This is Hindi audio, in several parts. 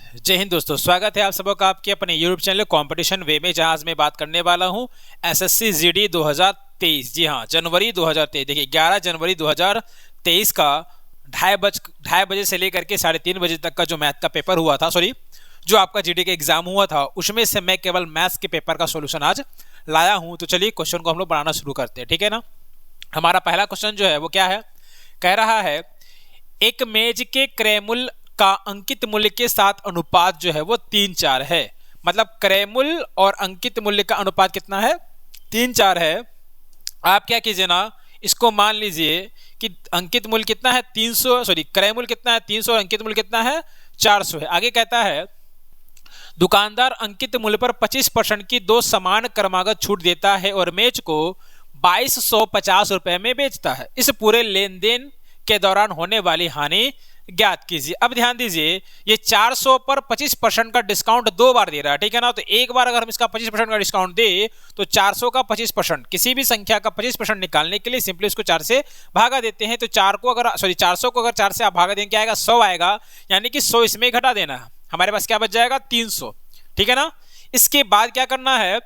जय हिंद दोस्तों, स्वागत है आप सबों का आपके अपने यूट्यूब चैनल कंपटीशन वे में, जहां आज मैं बात करने वाला हूं एसएससी जीडी 2023। जी हां, जनवरी 2023। देखिए 11 जनवरी 2023 का ढाई बजे से लेकर के 3:30 बजे तक का जो मैथ का पेपर हुआ था, जो आपका जीडी का एग्जाम हुआ था, उसमें से मैं केवल मैथ्स के पेपर का सोल्यूशन आज लाया हूं। तो चलिए क्वेश्चन को हम लोग बनाना शुरू करते हैं, ठीक है ना। हमारा पहला क्वेश्चन जो है वो क्या है, कह रहा है एक मेज के क्रय मूल्य का अंकित मूल्य के साथ अनुपात जो है वो 3:4 है। मतलब क्रय मूल्य और अंकित मूल्य का अनुपात कितना है, 3:4 है। आप क्या कीजिए ना, इसको मान लीजिए कि अंकित मूल्य कितना है 300, क्रय मूल्य कितना है 300 और अंकित मूल्य कितना है 400 है। आगे कहता है दुकानदार अंकित मूल्य पर 25% की दो समान क्रमागत छूट देता है और मेज को 2250 रुपए में बेचता है। इस पूरे लेन देन के दौरान होने वाली हानि ज्ञात कीजिए। अब ध्यान दीजिए, ये 400 पर 25% का डिस्काउंट दो बार दे रहा है, ठीक है ना। तो एक बार अगर हम इसका 25% का डिस्काउंट दे तो 400 का 25%, किसी भी संख्या का 25% निकालने के लिए सिंपली उसको 4 से भागा देते हैं। तो 400 को अगर 4 से आप भागा देंगे क्या आएगा, 100 आएगा। यानी कि 100 इसमें घटा देना है, हमारे पास क्या बच जाएगा 300, ठीक है ना। इसके बाद क्या करना है,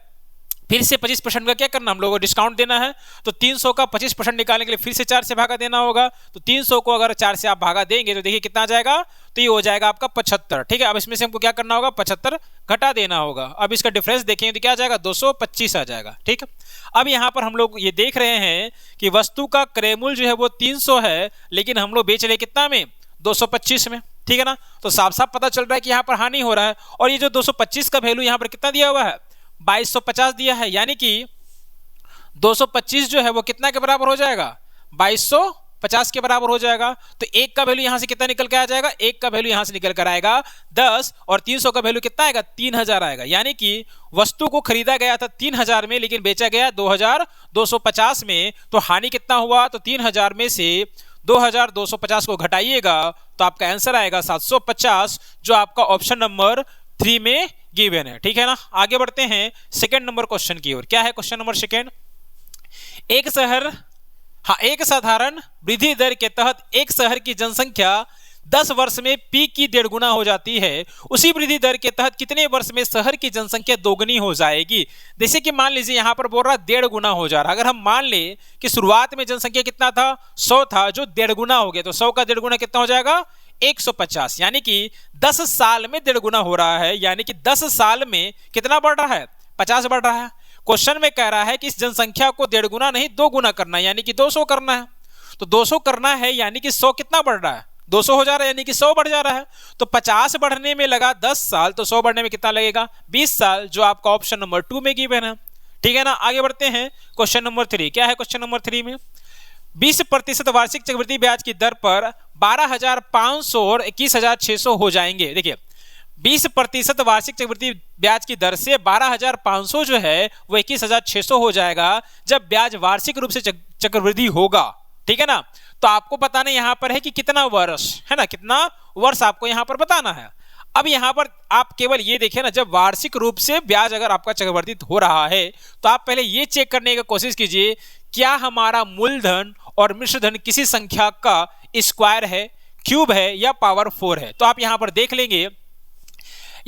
फिर से 25% का क्या करना, हम लोगों को डिस्काउंट देना है। तो 300 का 25% निकालने के लिए फिर से 4 से भागा देना होगा। तो 300 को अगर 4 से आप भागा देंगे तो देखिए कितना आ जाएगा, तो ये हो जाएगा आपका 75, ठीक है। अब इसमें से हमको क्या करना होगा, 75 घटा देना होगा। अब इसका डिफरेंस देखेंगे तो क्या आ जाएगा, 225 आ जाएगा, ठीक है। अब यहाँ पर हम लोग ये देख रहे हैं कि वस्तु का क्रय मूल्य जो है वो 300 है, लेकिन हम लोग बेच रहे कितना में, 225 में, ठीक है ना। तो साफ साफ पता चल रहा है कि यहाँ पर हानि हो रहा है। और ये जो 225 का वैल्यू यहाँ पर कितना दिया हुआ है, 2250 दिया है। यानी कि 225 जो है वो कितना के बराबर हो जाएगा, 2250 के बराबर हो जाएगा। तो एक का वैल्यू यहां से कितना निकल के आ जाएगा, एक का वैल्यू यहां से निकल कर आएगा 10, और 300 का वैल्यू कितना आएगा, 3000 आएगा। यानी कि वस्तु को खरीदा गया था 3000 में, लेकिन बेचा गया 2250 में। तो हानि कितना हुआ, तो 3000 में से 2250 को घटाइएगा तो आपका आंसर आएगा 750, जो आपका ऑप्शन नंबर 3 में गिवन है, ठीक है ना। आगे बढ़ते हैं सेकंड नंबर क्वेश्चन की ओर। क्या है क्वेश्चन नंबर सेकंड, एक साधारण वृद्धि दर के तहत एक शहर की जनसंख्या 10 वर्ष में पी की 1.5 गुना हो जाती है। उसी वृद्धि दर के तहत कितने वर्ष में शहर की जनसंख्या 2 गुनी हो जाएगी। जैसे कि मान लीजिए यहां पर बोल रहा 1.5 गुना हो जा रहा है। अगर हम मान ले कि शुरुआत में जनसंख्या कितना था, 100 था, जो 1.5 गुना हो गया, तो 100 का 1.5 गुना कितना हो जाएगा, 150। यानी कि 10 साल में 1.5 गुना हो रहा है। यानी कि 10 साल में कितना बढ़ रहा है, 50 बढ़ रहा है। क्वेश्चन में कह रहा है कि इस जनसंख्या को 1.5 गुना नहीं 2 गुना करना है, यानी कि 200 करना है। तो 200 करना है, यानी कि 100 कितना बढ़ रहा है, 200 हो जा रहा है, यानी कि 100 बढ़ जा रहा है। तो 50 बढ़ने में लगा 10 साल, तो 100 बढ़ने में कितना लगेगा, 20 साल, जो आपका ऑप्शन नंबर 2 में गिवन है, ठीक है ना। आगे बढ़ते हैं क्वेश्चन नंबर 3। क्या है क्वेश्चन नंबर 3 में, 20% वार्षिक चक्रवृद्धि ब्याज की दर पर 12,500 और 21,600 हो जाएंगे। देखिए 20% वार्षिक चक्रवृद्धि ब्याज की दर से 12,500 जो है वो 21,600 हो जाएगा जब ब्याज वार्षिक रूप से चक्रवृद्धि होगा, ठीक है ना। तो आपको बताना यहां पर है कि कितना वर्ष है ना, कितना वर्ष आपको यहां पर बताना है। अब यहां पर आप केवल ये देखें ना, जब वार्षिक रूप से ब्याज अगर आपका चक्रवर्तित हो रहा है तो आप पहले ये चेक करने की कोशिश कीजिए, क्या हमारा मूलधन और मिश्रधन किसी संख्या का स्क्वायर है, क्यूब है या पावर 4 है। तो आप यहां पर देख लेंगे,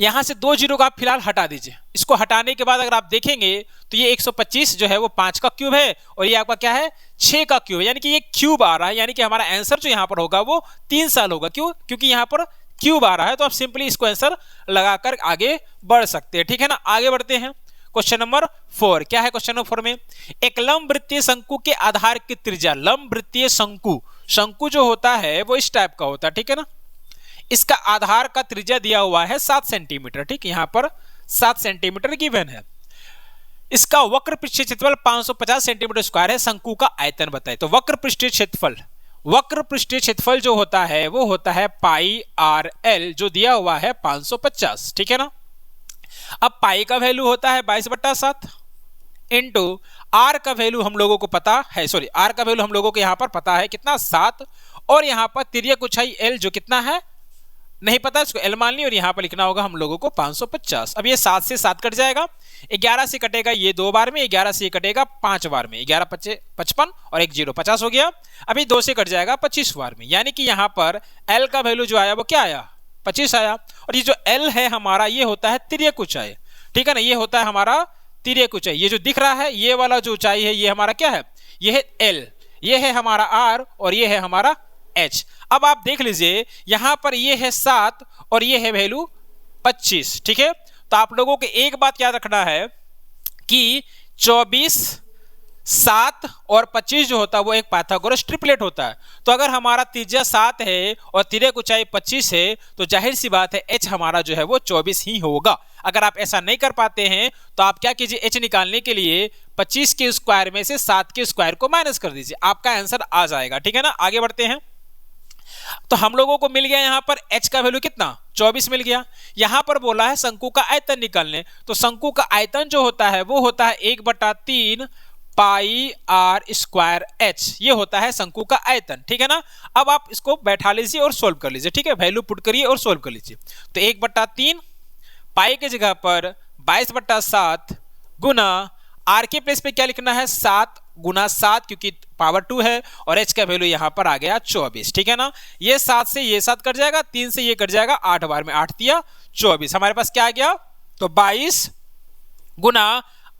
यहां से 2 जीरो का आप फिलहाल हटा दीजिए। इसको हटाने के बाद अगर आप देखेंगे तो ये 125 जो है वो 5 का क्यूब है, और ये आपका क्या है, 6 का क्यूब है। यानी कि ये क्यूब आ रहा है, यानी कि हमारा आंसर जो यहां पर होगा वो 3 साल होगा। क्यों, क्योंकि यहां पर क्यूब आ रहा है। तो आप सिंपली इसको आंसर लगाकर आगे बढ़ सकते हैं, ठीक है ना। आगे बढ़ते हैं क्वेश्चन नंबर 4। क्या है क्वेश्चन नंबर 4 में, एक लंब वृत्तीय शंकु के आधार की त्रिज्या, लंब वृत्तीय शंकु जो होता है वो इस टाइप का होता है, ठीक है ना। इसका आधार का त्रिज्या दिया हुआ है 7 सेंटीमीटर, ठीक, यहां पर 7 सेंटीमीटर गिवन है। इसका वक्र पृष्ठीय क्षेत्रफल 550 सेंटीमीटर स्क्वायर है। शंकु का आयतन बताए। तो वक्र पृष्ठीय क्षेत्रफल जो होता है वो होता है पाई आर एल, जो दिया हुआ है 550, ठीक है ना। अब पाई का वैल्यू होता है 22/7 इंटू आर का वैल्यू हम लोगों को पता है, आर का वैल्यू हम लोगों को यहां पर पता है कितना, 7, और यहां पर तिर्यक ऊंचाई एल जो कितना है नहीं पता, इसको एल मान ली, और यहां पर लिखना होगा हम लोगों को 550। अब ये 7 से 7 कट जाएगा, 11 से कटेगा ये 2 बार में, 11 से कटेगा 5 बार में, 11 5 55 और 1 0 50 हो गया। अभी 2 से कट जाएगा 25 बार में। यानी कि यहां पर एल का वैल्यू जो आया वो क्या आया, 25 आया। और ये जो L है हमारा, ये होता है तिर्यक ऊंचाई, ठीक है ना, ये होता है हमारा तिर्यक ऊंचाई। ये जो दिख रहा है ये वाला जो ऊंचाई है ये हमारा क्या है, ये है L, ये है हमारा R और ये है हमारा H। अब आप देख लीजिए यहां पर ये है 7 और ये है वैल्यू 25, ठीक है। तो आप लोगों को एक बात याद रखना है कि 24, 7 और 25 जो होता है वो एक पाइथागोरस ट्रिपलेट होता है। तो अगर हमारा त्रिज्या 7 है और तिर्यक ऊंचाई 25 है तो जाहिर सी बात है H हमारा जो है वो 24 ही होगा। अगर आप ऐसा नहीं कर पाते हैं तो आप क्या कीजिए, H निकालने के लिए 25 के स्क्वायर में से 7 के स्क्वायर को माइनस कर दीजिए, आपका आंसर आ जाएगा, ठीक है ना। आगे बढ़ते हैं। तो हम लोगों को मिल गया यहां पर H का वैल्यू कितना, 24 मिल गया। यहां पर बोला है शंकु का आयतन निकालने, तो शंकु का आयतन जो होता है वो होता है 1/3 पाई आर स्क्वायर H, ये होता है शंकु का आयतन, ठीक है ना। अब आप इसको बैठा लीजिए और सोल्व कर लीजिए, ठीक है, वैल्यू पुट करिए और सोल्व कर लीजिए। तो 1/3 पाई की जगह पर 22/7 गुना आर के प्लेस पे क्या लिखना है, 7 गुना 7 क्योंकि पावर 2 है और H का वैल्यू यहां पर आ गया 24, ठीक है ना। ये 7 से ये 7 कट जाएगा, 3 से ये कट जाएगा, 8 बार में 8 दिया 24, हमारे पास क्या आ गया, तो 22 गुना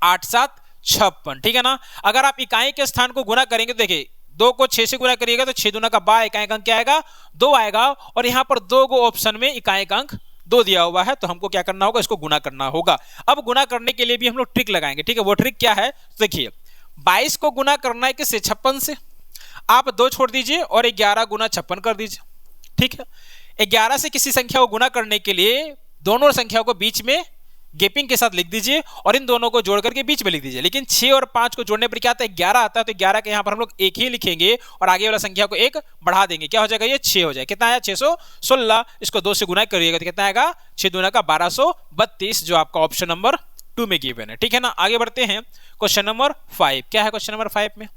8 7 56, ठीक है ना। अगर आप इकाई के स्थान को गुना करेंगे तो देखिए 2 को 6 से गुना करिएगा तो 6 दूना का 12, इकाई का अंक क्या आएगा, 2 आएगा। और यहां पर 2 को ऑप्शन में इकाई का अंक 2 दिया हुआ है, तो हमको क्या करना होगा, इसको गुना करना होगा। अब गुना करने के लिए भी हम लोग ट्रिक लगाएंगे, ठीक है। वो ट्रिक क्या है, देखिए 22 को गुना करना है किससे, 56 से। आप 2 छोड़ दीजिए और 11 गुना 56 कर दीजिए, ठीक है। 11 से किसी संख्या को गुना करने के लिए दोनों संख्याओं को बीच में गैपिंग के साथ लिख दीजिए और इन दोनों को जोड़ करके बीच में लिख दीजिए। लेकिन 6 और 5 को जोड़ने पर क्या आता है, 11 आता है, तो 11 के यहां पर हम लोग एक ही लिखेंगे और आगे वाला संख्या को एक बढ़ा देंगे, क्या हो जाएगा, ये 6 हो जाएगा। कितना आया, 616। इसको 2 से गुना करिएगा तो कितना आएगा, 6 दूना का 1232, जो आपका ऑप्शन नंबर 2 में गिवन है, ठीक है ना। आगे बढ़ते हैं, क्वेश्चन नंबर 5। क्या है क्वेश्चन नंबर 5 में,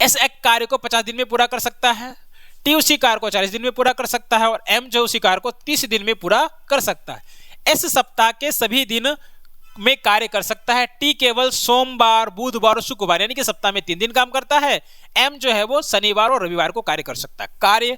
एस एक कार्य को 50 दिन में पूरा कर सकता है, टी उसी कार्य को 40 दिन में पूरा कर सकता है और एम जो उसी कार्य को 30 दिन में पूरा कर सकता है। एस सप्ताह के सभी दिन में कार्य कर सकता है, टी केवल सोमवार, बुधवार और शुक्रवार यानी कि सप्ताह में 3 दिन काम करता है, एम जो है वो शनिवार और रविवार को कार्य कर सकता है। कार्य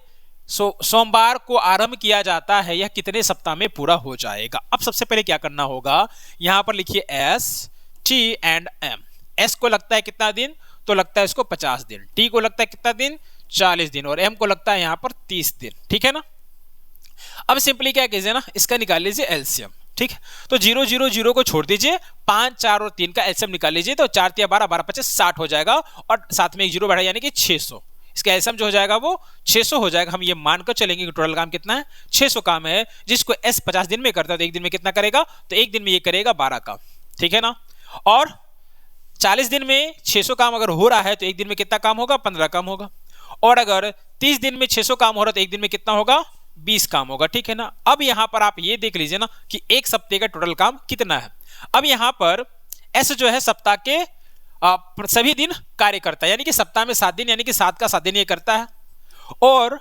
सोमवार को आरंभ किया जाता है, यह कितने सप्ताह में पूरा हो जाएगा। अब सबसे पहले क्या करना होगा, यहां पर लिखिए S, T and M. S को लगता है कितना दिन, तो लगता है इसको 50 दिन, टी को लगता है कितना दिन, 40 दिन और एम को लगता है यहां पर 30 दिन, ठीक है ना। अब सिंपली क्या कीजिए ना, इसका निकाल लीजिए एलसीएम, ठीक है। तो 0 0 0 को छोड़ दीजिए, 5 4 और 3 का एलसीएम निकाल लीजिए, तो 4 3 12 12 25 60 हो जाएगा और साथ में एक 0 बैठा यानी कि 600। इसका एलसीएम जो हो जाएगा वो 600 हो जाएगा। हम ये मानकर चलेंगे कि टोटल काम कितना है, 600 काम है, जिसको एस 50 दिन में करता है तो एक दिन में कितना करेगा, तो एक दिन में ये करेगा 12 काम, ठीक है ना। और 40 दिन में 600 काम अगर हो रहा है तो एक दिन में कितना काम होगा, 15 काम होगा। और अगर 30 दिन में 600 काम हो रहा है तो एक दिन में कितना होगा, 20 काम होगा, ठीक है ना। अब यहां पर आप ये देख लीजिए ना कि एक सप्ताह का टोटल काम कितना है। अब यहां पर एस जो है सप्ताह के सभी दिन कार्य करता है, यानी कि सप्ताह में 7 दिन, यानी कि 7 का 7 दिन ये करता है। और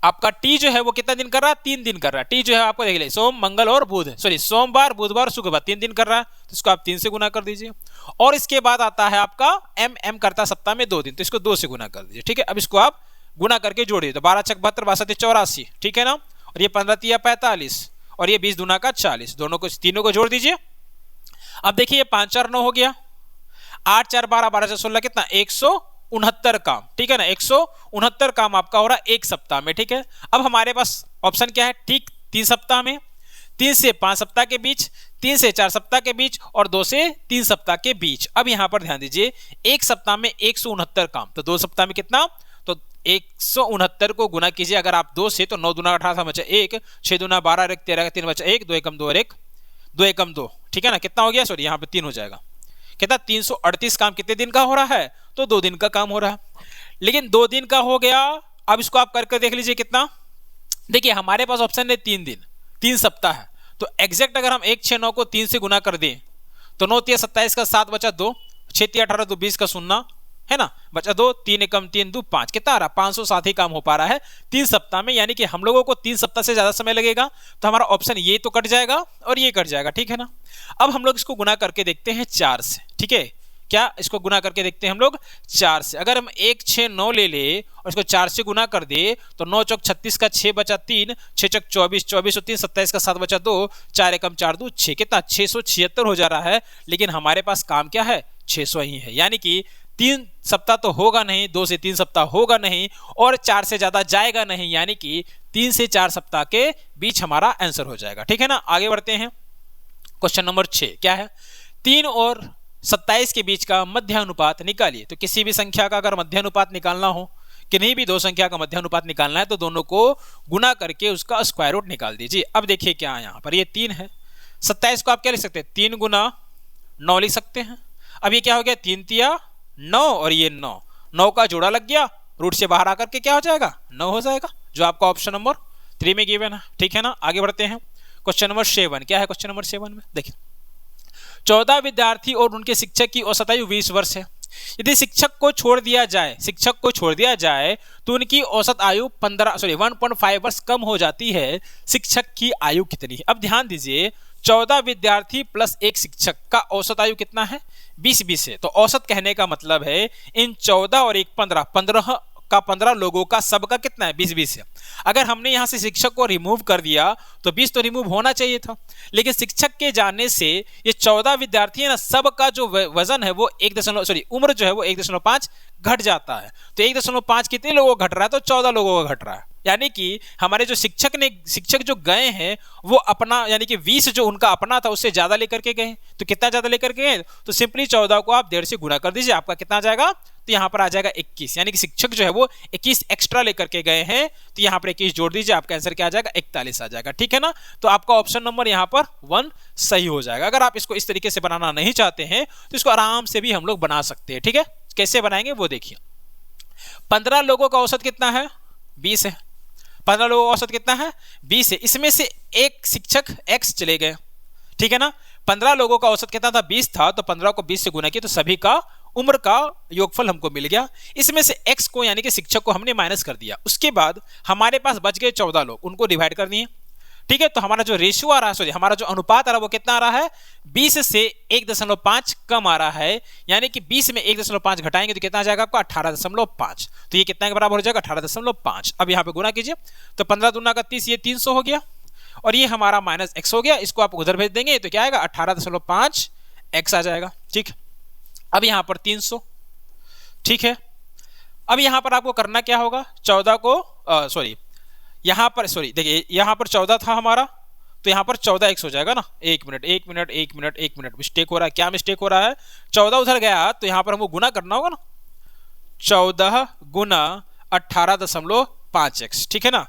आपका टी जो है वो कितना दिन कर रहा है, 3 दिन कर रहा है। टी जो है आपको देख लीजिए सोम मंगल और बुध, सॉरी सोमवार बुधवार शुक्रवार 3 दिन कर रहा है, तो इसको आप 3 से गुना कर दीजिए। और इसके बाद आता है आपका एम, एम करता है सप्ताह में 2 दिन, तो इसको 2 से गुना कर दीजिए, ठीक है। अब इसको आप गुना करके जोड़िए, तो 12 छक 72 62 84, ठीक है ना। और ये 15 तिया 45 और ये 20 दूना का 40, दोनों को तीनों को जोड़ दीजिए। अब देखिए ये 5 4 9 हो गया, 8 4 12 12 4 16 कितना, 169 काम, ठीक है ना। 169 काम आपका हो रहा है एक सप्ताह में, ठीक है। अब हमारे पास ऑप्शन क्या है, ठीक 3 सप्ताह में, 3 से 5 सप्ताह के बीच, 3 से 4 सप्ताह के बीच और 2 से 3 सप्ताह के बीच। अब यहां पर ध्यान दीजिए, एक सप्ताह में 169 काम, तो 2 सप्ताह में कितना, तो 169 को गुना कीजिए अगर आप 2 से, तो 9 दूना 18 बचा 1, 6 दूना 12 1 13 3 बचा 1, 2 एकम 2 और 1 2 एकम 2, ठीक है ना। कितना हो गया, सॉरी यहाँ पे 3 हो जाएगा, कितना 338 काम कितने दिन का हो रहा है, तो 2 दिन का काम हो रहा है। लेकिन 2 दिन का हो गया, अब इसको आप करके देख लीजिए कितना। देखिए हमारे पास ऑप्शन है 3 दिन, 3 सप्ताह है, तो एग्जैक्ट अगर हम 1 6 9 को 3 से गुना कर दें तो 9 3 27 का 7 बचा 2, 6 3 18 2 20 का 0 है ना, बचा 2, 3 एकम 3 2 5, कितना आ रहा, 507 ही काम हो पा रहा है 3 सप्ताह में। यानी कि हम लोगों को 3 सप्ताह से ज्यादा समय लगेगा, तो हमारा ऑप्शन ये तो कट जाएगा और ये कट जाएगा, ठीक है ना। अब हम लोग इसको गुना करके देखते हैं 4 से, ठीक है। क्या इसको गुना करके देखते हैं हम लोग 4 से। अगर हम 1 6 9 ले ले और इसको 4 से गुना कर दे तो 9 चौक 36 का 6 बचा 3, 6 चौक 24, 24 और 3 27 का 7 बचा 2, 4 एकम 4 2 6, कितना 676 हो जा रहा है। लेकिन हमारे पास काम क्या है 600 ही है, यानी कि 3 सप्ताह तो होगा नहीं, 2 से 3 सप्ताह होगा नहीं और 4 से ज्यादा जाएगा नहीं, यानी कि 3 से 4 सप्ताह के बीच हमारा आंसर हो जाएगा। ठीक है ना, आगे बढ़ते हैं। क्वेश्चन नंबर 6 क्या है, 3 और 27 के बीच का मध्यानुपात निकालिए। तो किसी भी संख्या का अगर मध्यानुपात निकालना हो, किन्हीं भी दो संख्या का मध्यानुपात निकालना है तो दोनों को गुना करके उसका स्क्वायर रूट निकाल दीजिए। अब देखिए क्या है, यहाँ पर ये 3 है, 27 को आप क्या लिख सकते हैं 3 गुना 9 लिख सकते हैं। अब ये क्या हो गया 3 तिया 9 और ये 9, 9 का जोड़ा लग गया, रूट से बाहर आकर के क्या हो जाएगा 9 हो जाएगा, जो आपका ऑप्शन नंबर 3 में गिवन है। ठीक है ना, आगे बढ़ते हैं। क्वेश्चन नंबर 7 क्या है, क्वेश्चन नंबर 7 में देखिए 14 विद्यार्थी और उनके शिक्षक की औसत आयु 20 वर्ष है। यदि शिक्षक को छोड़ दिया जाए तो उनकी औसत आयु 1.5 वर्ष कम हो जाती है। शिक्षक की आयु कितनी है। अब ध्यान दीजिए 14 विद्यार्थी प्लस एक शिक्षक का औसत आयु कितना है 20 है। तो औसत कहने का मतलब है इन 14 और एक 15 का 15 लोगों का सबका कितना है 20 है। अगर हमने यहां से शिक्षक को रिमूव कर दिया तो 20 तो रिमूव होना चाहिए था, लेकिन शिक्षक के जाने से ये 14 विद्यार्थी है ना, सबका जो वजन है वो उम्र जो है वो 1.5 घट जाता है। तो 1.5 कितने लोगों का घट रहा है, तो 14 लोगों का घट रहा है। यानी कि हमारे जो शिक्षक जो गए हैं वो अपना यानी कि 20 जो उनका अपना था उससे ज्यादा लेकर के गए। तो कितना ज्यादा लेकर के गए, तो सिंपली 14 को आप 1.5 से गुणा कर दीजिए, आपका कितना आ जाएगा, तो यहाँ पर आ जाएगा 21, यानी कि शिक्षक जो है वो 21 एक्स्ट्रा लेकर के गए हैं। तो यहाँ पर 21 जोड़ दीजिए, आपका आंसर क्या आ जाएगा 41 आ जाएगा। ठीक है ना, तो आपका ऑप्शन नंबर यहाँ पर 1 सही हो जाएगा। अगर आप इसको इस तरीके से बनाना नहीं चाहते हैं तो इसको आराम से भी हम लोग बना सकते हैं। ठीक है, कैसे बनाएंगे वो देखिए। 15 लोगों का औसत कितना है 20 है, 15 लोगों का औसत कितना है 20 है। इसमें से एक शिक्षक x चले गए। ठीक है ना, 15 लोगों का औसत कितना था 20 था, तो 15 को 20 से गुना किया तो सभी का उम्र का योगफल हमको मिल गया। इसमें से x को यानी कि शिक्षक को हमने माइनस कर दिया। उसके बाद हमारे पास बच गए 14 लोग, उनको डिवाइड कर दिए। ठीक है, तो हमारा जो रेशियो आ रहा है हमारा जो अनुपात आ रहा है वो कितना आ रहा है 20 से 1.5 कम आ रहा है, यानी कि 20 में 1.5 घटाएंगे तो कितना आ जाएगा आपका 18.5। तो ये कितना के बराबर हो जाएगा 18.5। अब यहाँ पे गुना कीजिए तो 15 दूना का 30, ये 300 हो गया और ये हमारा माइनस x हो गया। इसको आप उधर भेज देंगे तो क्या आएगा 18.5 x आ जाएगा। ठीक, अब यहाँ पर 300। ठीक है, अब यहाँ पर आपको करना क्या होगा 14 को यहाँ पर देखिए यहाँ पर 14 था हमारा, तो यहाँ पर 14x हो जाएगा ना। एक मिनट मिस्टेक हो रहा है। क्या मिस्टेक हो रहा है, 14 उधर गया तो यहाँ पर हमको गुना करना होगा ना, 14 गुना 18.5x। ठीक है ना,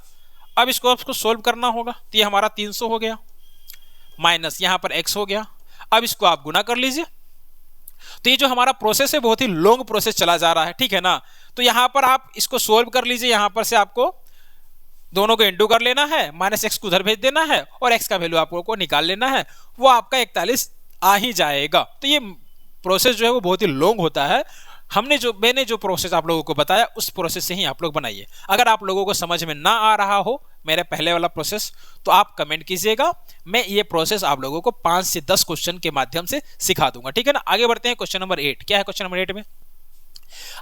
अब इसको आपको सोल्व करना होगा तो ये हमारा 300 हो गया, माइनस यहाँ पर x हो गया। अब इसको आप गुना कर लीजिए। तो ये जो हमारा प्रोसेस है बहुत ही लॉन्ग प्रोसेस चला जा रहा है। ठीक है ना, तो यहाँ पर आप इसको सोल्व कर लीजिए। यहाँ पर से आपको दोनों को इंटू कर लेना है, माइनस x को उधर भेज देना है और x का वैल्यू आप लोगों को निकाल लेना है, वो आपका 41 आ ही जाएगा। तो ये प्रोसेस जो है वो बहुत ही लॉन्ग होता है। मैंने जो प्रोसेस आप लोगों को बताया उस प्रोसेस से ही आप लोग बनाइए। अगर आप लोगों को समझ में ना आ रहा हो मेरे पहले वाला प्रोसेस तो आप कमेंट कीजिएगा, मैं ये प्रोसेस आप लोगों को 5 से 10 क्वेश्चन के माध्यम से सिखा दूंगा। ठीक है ना, आगे बढ़ते हैं। क्वेश्चन नंबर 8 क्या है, क्वेश्चन नंबर 8 में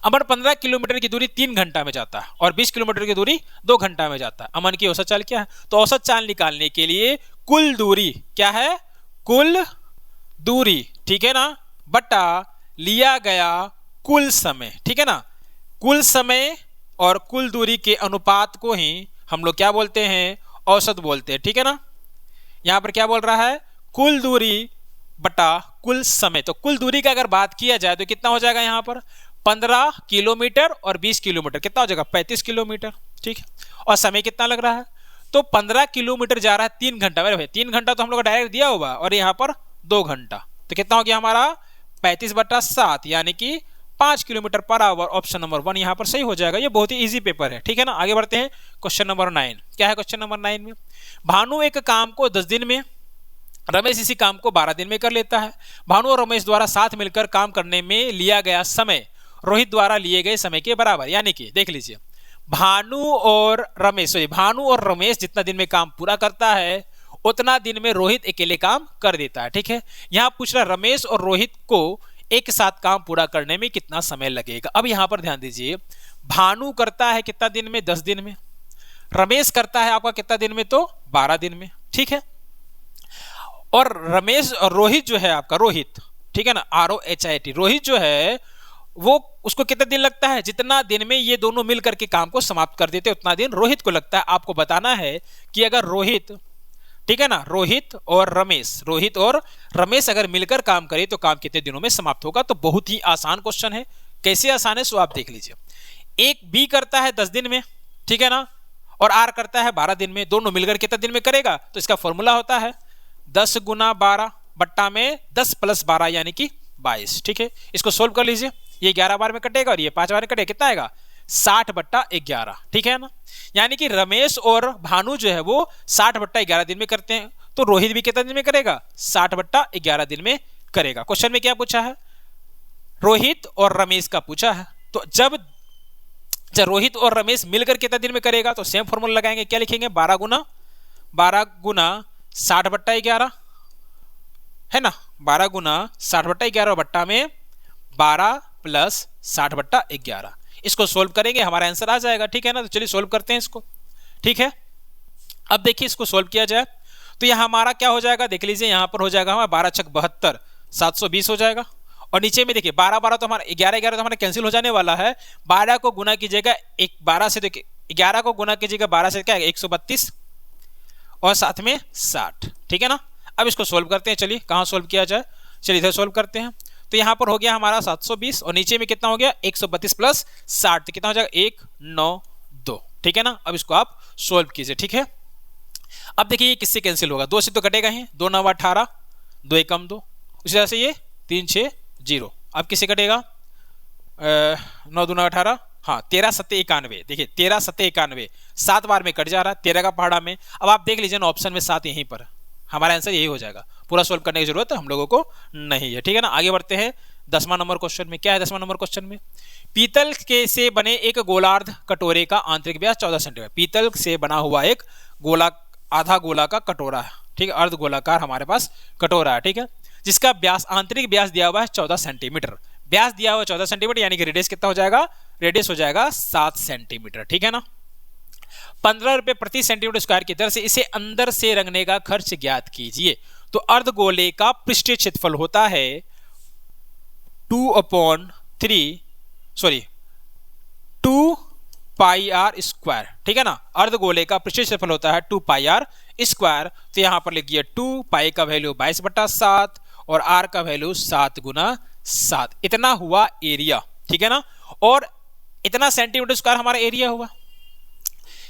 अमन 15 किलोमीटर की दूरी 3 घंटा में जाता है और 20 किलोमीटर की दूरी 2 घंटा में जाता है। अमन की औसत चाल क्या है, तो औसत चाल निकालने के लिए कुल दूरी क्या है, कुल दूरी, ठीक है ना, बटा लिया गया कुल समय। ठीक है ना, कुल समय और कुल दूरी के अनुपात को ही हम लोग क्या बोलते हैं, औसत बोलते हैं। ठीक है ना, यहां पर क्या बोल रहा है कुल दूरी बटा कुल समय। तो कुल दूरी का अगर बात किया जाए तो कितना हो जाएगा, यहां पर 15 किलोमीटर और 20 किलोमीटर कितना हो जाएगा 35 किलोमीटर। ठीक है, और समय कितना लग रहा है, तो 15 किलोमीटर जा रहा है 3 घंटा। मेरे भाई 3 घंटा तो हम लोग डायरेक्ट दिया हुआ और यहाँ पर 2 घंटा, तो कितना हो गया हमारा 35/7 यानी कि 5 kilometre per hour. Option number 1 यहाँ पर सही हो जाएगा। ये बहुत ही इजी पेपर है। ठीक है ना, आगे बढ़ते हैं। क्वेश्चन नंबर 9 क्या है, क्वेश्चन नंबर 9 में भानु एक काम को 10 दिन में, रमेश इसी काम को 12 दिन में कर लेता है। भानु और रमेश द्वारा साथ मिलकर काम करने में लिया गया समय रोहित द्वारा लिए गए समय के बराबर। यानी कि देख लीजिए भानु और रमेश जितना दिन में काम पूरा करता है उतना दिन में रोहित अकेले काम कर देता है। ठीक है, यहां पूछ रहा रमेश और रोहित को एक साथ काम पूरा करने में कितना समय लगेगा। अब यहां पर ध्यान दीजिए, भानु करता है कितना दिन में, 10 दिन में। रमेश करता है आपका कितना दिन में, तो 12 दिन में, ठीक है। और रमेश और रोहित जो है आपका, रोहित, ठीक है ना, ROHIT, रोहित जो है वो, उसको कितना दिन लगता है, जितना दिन में ये दोनों मिल करके काम को समाप्त कर देते उतना दिन रोहित को लगता है। आपको बताना है कि अगर रोहित, ठीक है ना, रोहित और रमेश अगर मिलकर काम करे तो काम कितने दिनों में समाप्त होगा। तो बहुत ही आसान क्वेश्चन है। कैसे आसान है सो आप देख लीजिए। एक बी करता है 10 दिन में, ठीक है ना, और आर करता है 12 दिन में, दोनों मिलकर कितने दिन में करेगा। तो इसका फॉर्मूला होता है 10 गुना 12 बट्टा में 10 प्लस 12 यानी कि 22, ठीक है। इसको सोल्व कर लीजिए, ये 11 बार में कटेगा और ये 5 बार में कटेगा, कितना आएगा 60 बट्टा 11, ठीक है ना। यानी कि रमेश और भानु जो है वो 60 बट्टा 11 दिन में करते हैं, तो रोहित भी कितने दिन में करेगा, 60 बट्टा 11 दिन में करेगा। क्वेश्चन में क्या पूछा है, रोहित और रमेश का पूछा है। तो जब रोहित और रमेश मिलकर कितने दिन में करेगा, तो सेम फॉर्मूला लगाएंगे, क्या लिखेंगे, 12 गुना 60 बट्टा 11 है ना, 12 गुना 60 बट्टा 11 बट्टा में 12 प्लस 60 बट्टा 11। इसको सोल्व करेंगे, हमारा आंसर आ जाएगा, ठीक है ना। तो चलिए सोल्व करते हैं इसको, ठीक है। अब देखिए इसको सोल्व किया जाए तो यहां हमारा क्या हो जाएगा, देख लीजिए, यहां पर हो जाएगा हमारा 12 छक 72, 720 हो जाएगा। और नीचे में देखिए 12 तो हमारा 11 तो हमारा कैंसिल हो जाने वाला है। 12 को गुना कीजिएगा 12 से, देखिए 11 को गुना कीजिएगा 12 से, क्या है 132 और साथ में 60, ठीक है ना। अब इसको सोल्व करते हैं, चलिए कहां सोल्व किया जाए, चलिए इधर सोल्व करते हैं। तो यहां पर हो गया हमारा 720 और नीचे में कितना हो गया 132 प्लस 60, तो कितना हो जाएगा 192, ठीक है ना। अब इसको आप सोल्व कीजिए, ठीक है। अब देखिए ये किससे कैंसिल होगा, 2 से तो कटेगा ही, 2 9 18, 2 1 2, उसी तरह से ये 3 6 0। अब किससे कटेगा, 9 2 18, हाँ 13 7 91, देखिए 13 7 91, 7 बार में कट जा रहा है 13 का पहाड़ा में। अब आप देख लीजिए ना ऑप्शन में 7 यहीं पर, हमारा आंसर यही हो जाएगा। पूरा सोल्व करने की जरूरत हम लोगों को नहीं है, ठीक है ना। आगे बढ़ते हैं 10वां नंबर क्वेश्चन में। क्या है 10वां नंबर क्वेश्चन में, पीतल के से बने एक गोलार्ध कटोरे का आंतरिक व्यास 14 सेंटीमीटर। पीतल से बना हुआ एक गोला, आधा गोला का कटोरा है, ठीक है, अर्ध गोलाकार हमारे पास कटोरा है, ठीक है, जिसका व्यास, आंतरिक व्यास दिया हुआ है 14 सेंटीमीटर। व्यास दिया हुआ 14 सेंटीमीटर यानी कि रेडियस कितना हो जाएगा, रेडियस हो जाएगा 7 सेंटीमीटर, ठीक है ना। 15 रुपए प्रति सेंटीमीटर स्क्वायर की दर से इसे अंदर से रंगने का खर्च ज्ञात कीजिए। तो अर्धगोले का पृष्ठीय क्षेत्रफल होता है 2 पाई आर स्क्वायर, ठीक है ना। अर्धगोले का पृष्ठीय क्षेत्रफल होता है 2 पाई आर स्क्वायर। तो यहां पर लिखिए 2 पाई का वैल्यू 22 बटा 7 और आर का वैल्यू 7 गुना 7, इतना हुआ एरिया, ठीक है ना। और इतना सेंटीमीटर स्क्वायर हमारा एरिया हुआ।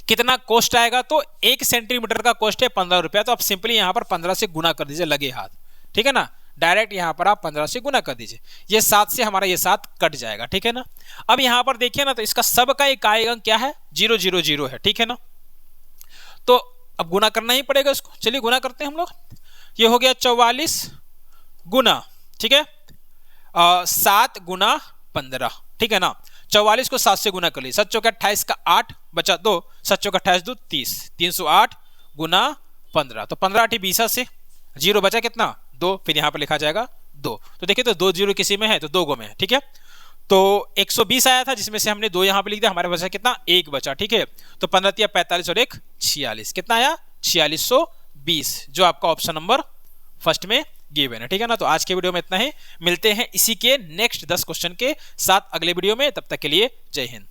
कितना कॉस्ट आएगा, तो 1 सेंटीमीटर का कॉस्ट है 15 रुपया। तो आप सिंपली यहां पर 15 से गुना कर दीजिए, लगे हाथ, ठीक है ना। डायरेक्ट यहां पर आप 15 से गुना कर दीजिए, ये 7 से हमारा ये 7 कट जाएगा, ठीक है ना। अब यहां पर देखिए ना, तो इसका सबका इकाई अंक क्या है, 0 0 0 है, ठीक है ना। तो अब गुना करना ही पड़ेगा इसको, चलिए गुना करते हैं हम लोग। ये हो गया 44 गुना, ठीक है, 7 गुना 15, ठीक है ना। 44 को 7 से गुना कर ली, 7 चौके 28 का 8 बचा 2, 7 चौके 28 2 30, 308 गुना 15, तो 15 8 20 से 0 बचा कितना 2, फिर यहां पर लिखा जाएगा 2। तो देखिए तो 2 0 किसी में है तो 2 गो में है, ठीक है। तो 120 आया था जिसमें से हमने 2 यहां पर लिख दिया, हमारे बचा कितना 1 बचा, ठीक है। तो 15 तिया 45 और 1 46, कितना आया 4620, जो आपका ऑप्शन नंबर फर्स्ट में गिवन है, ठीक है ना। तो आज के वीडियो में इतना ही, मिलते हैं इसी के नेक्स्ट 10 क्वेश्चन के साथ अगले वीडियो में, तब तक के लिए जय हिंद।